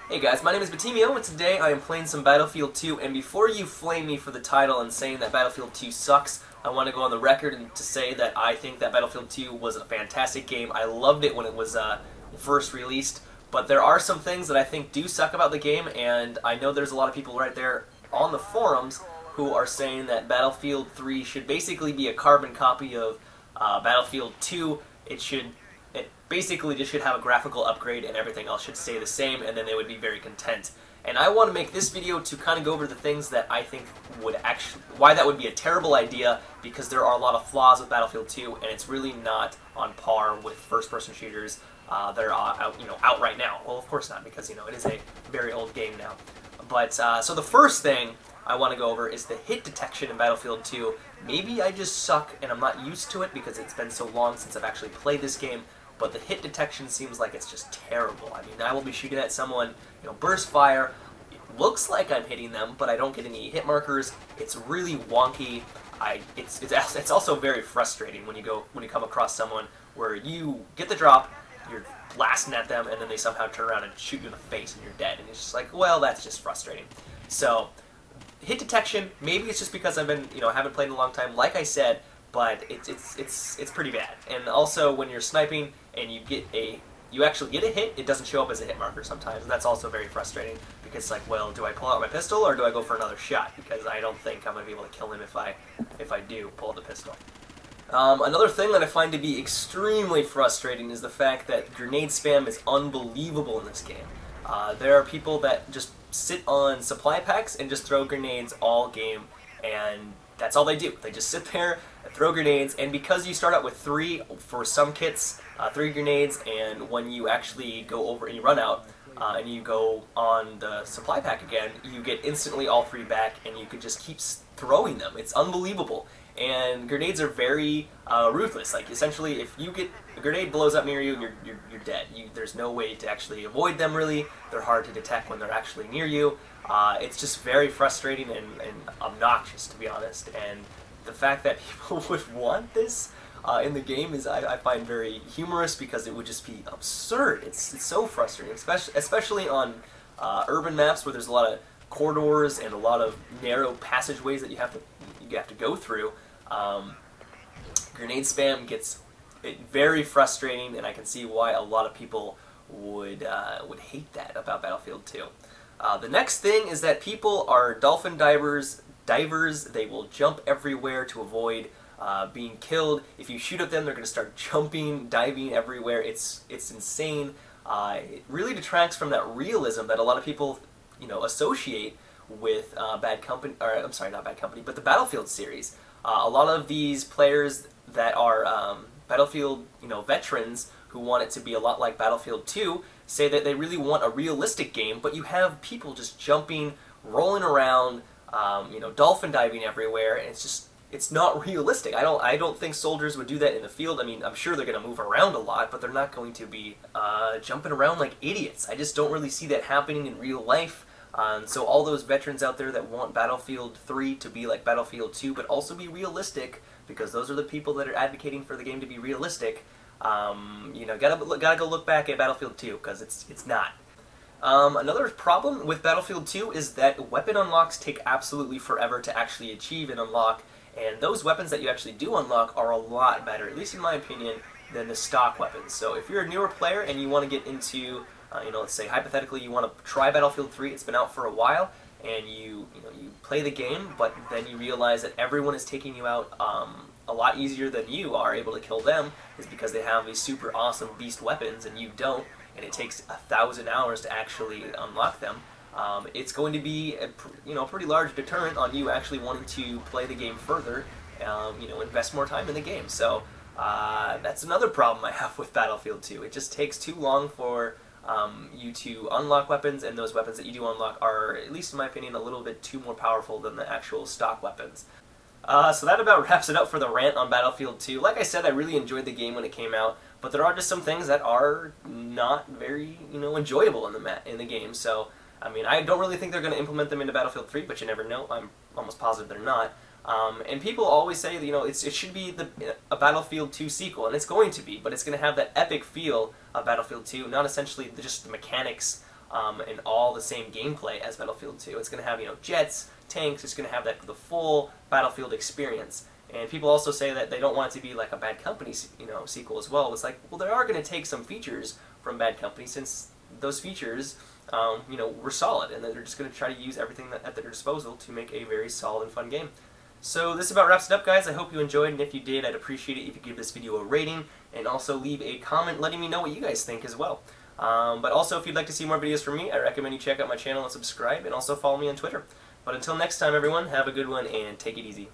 Hey guys, my name is Batimio, and today I am playing some Battlefield 2, and before you flame me for the title and saying that Battlefield 2 sucks, I want to go on the record and to say that I think that Battlefield 2 was a fantastic game. I loved it when it was first released, but there are some things that I think do suck about the game, and I know there's a lot of people right there on the forums who are saying that Battlefield 3 should basically be a carbon copy of Battlefield 2. It basically just should have a graphical upgrade and everything else should stay the same, and then they would be very content. And I want to make this video to kind of go over the things that I think would why that would be a terrible idea, because there are a lot of flaws with Battlefield 2, and it's really not on par with first-person shooters that are out right now. Well, of course not, because it is a very old game now. But so the first thing I want to go over is the hit detection in Battlefield 2. Maybe I just suck and I'm not used to it because it's been so long since I've actually played this game, but the hit detection seems like it's just terrible. I mean, I will be shooting at someone, burst fire, it looks like I'm hitting them, but I don't get any hit markers. It's really wonky. It's also very frustrating when you come across someone where you get the drop, you're blasting at them, and then they somehow turn around and shoot you in the face and you're dead. And it's just like, well, that's just frustrating. So hit detection, maybe it's just because I've been, haven't played in a long time, like I said, but it's pretty bad. And also when you're sniping and you actually get a hit, it doesn't show up as a hit marker sometimes, and that's also very frustrating because it's like, well, do I pull out my pistol or do I go for another shot? Because I don't think I'm going to be able to kill him if I do pull the pistol. Another thing that I find to be extremely frustrating is the fact that grenade spam is unbelievable in this game. There are people that just sit on supply packs and just throw grenades all game, and that's all they do. They just sit there and throw grenades, and because you start out with 3 for some kits, 3 grenades, and when you actually go over and you run out, and you go on the supply pack again, you get instantly all 3 back, and you can just keep throwing them. It's unbelievable. And grenades are very ruthless. Like, essentially, if you get a grenade blows up near you, you're dead. There's no way to actually avoid them, really. They're hard to detect when they're actually near you. It's just very frustrating and obnoxious, to be honest. And the fact that people would want this in the game is, I find very humorous, because it would just be absurd. It's so frustrating, especially on urban maps where there's a lot of corridors and a lot of narrow passageways that you have to go through. Grenade spam gets very frustrating, and I can see why a lot of people would hate that about Battlefield 2. The next thing is that people are dolphin divers. They will jump everywhere to avoid being killed. If you shoot at them, they're going to start jumping, diving everywhere. It's insane. It really detracts from that realism that a lot of people associate with Bad Company, or I'm sorry, not Bad Company, but the Battlefield series. A lot of these players that are Battlefield, veterans who want it to be a lot like Battlefield 2 say that they really want a realistic game, but you have people just jumping, rolling around, dolphin diving everywhere, and it's not realistic. I don't think soldiers would do that in the field. I mean, I'm sure they're going to move around a lot, but they're not going to be jumping around like idiots. I just don't really see that happening in real life. So all those veterans out there that want Battlefield 3 to be like Battlefield 2, but also be realistic, because those are the people that are advocating for the game to be realistic, gotta go look back at Battlefield 2, because it's not. Another problem with Battlefield 2 is that weapon unlocks take absolutely forever to actually achieve and unlock, and those weapons that you actually do unlock are a lot better, at least in my opinion, than the stock weapons. So if you're a newer player and you want to get into let's say hypothetically you want to try Battlefield 3, it's been out for a while, and you play the game, but then you realize that everyone is taking you out a lot easier than you are able to kill them, is because they have these super awesome beast weapons and you don't, and it takes 1,000 hours to actually unlock them. It's going to be a pretty large deterrent on you actually wanting to play the game further, invest more time in the game. So that's another problem I have with Battlefield 2. It just takes too long for you to unlock weapons, and those weapons that you do unlock are, at least in my opinion, a little bit too more powerful than the actual stock weapons. So that about wraps it up for the rant on Battlefield 2. Like I said, I really enjoyed the game when it came out, but there are just some things that are not very, enjoyable in the game. So, I mean, I don't really think they're going to implement them into Battlefield 3, but you never know. I'm almost positive they're not. And people always say that, it should be a Battlefield 2 sequel, and it's going to be, but it's going to have that epic feel of Battlefield 2, not essentially just the mechanics and all the same gameplay as Battlefield 2. It's going to have, you know, jets, tanks. It's going to have the full Battlefield experience. And people also say that they don't want it to be like a Bad Company, you know, sequel as well. It's like, well, they are going to take some features from Bad Company, since those features, you know, were solid, and they're just going to try to use everything at their disposal to make a very solid and fun game. So this about wraps it up, guys. I hope you enjoyed, and if you did, I'd appreciate it if you give this video a rating, and also leave a comment letting me know what you guys think as well. But also, if you'd like to see more videos from me, I recommend you check out my channel and subscribe, and also follow me on Twitter. But until next time, everyone, have a good one, and take it easy.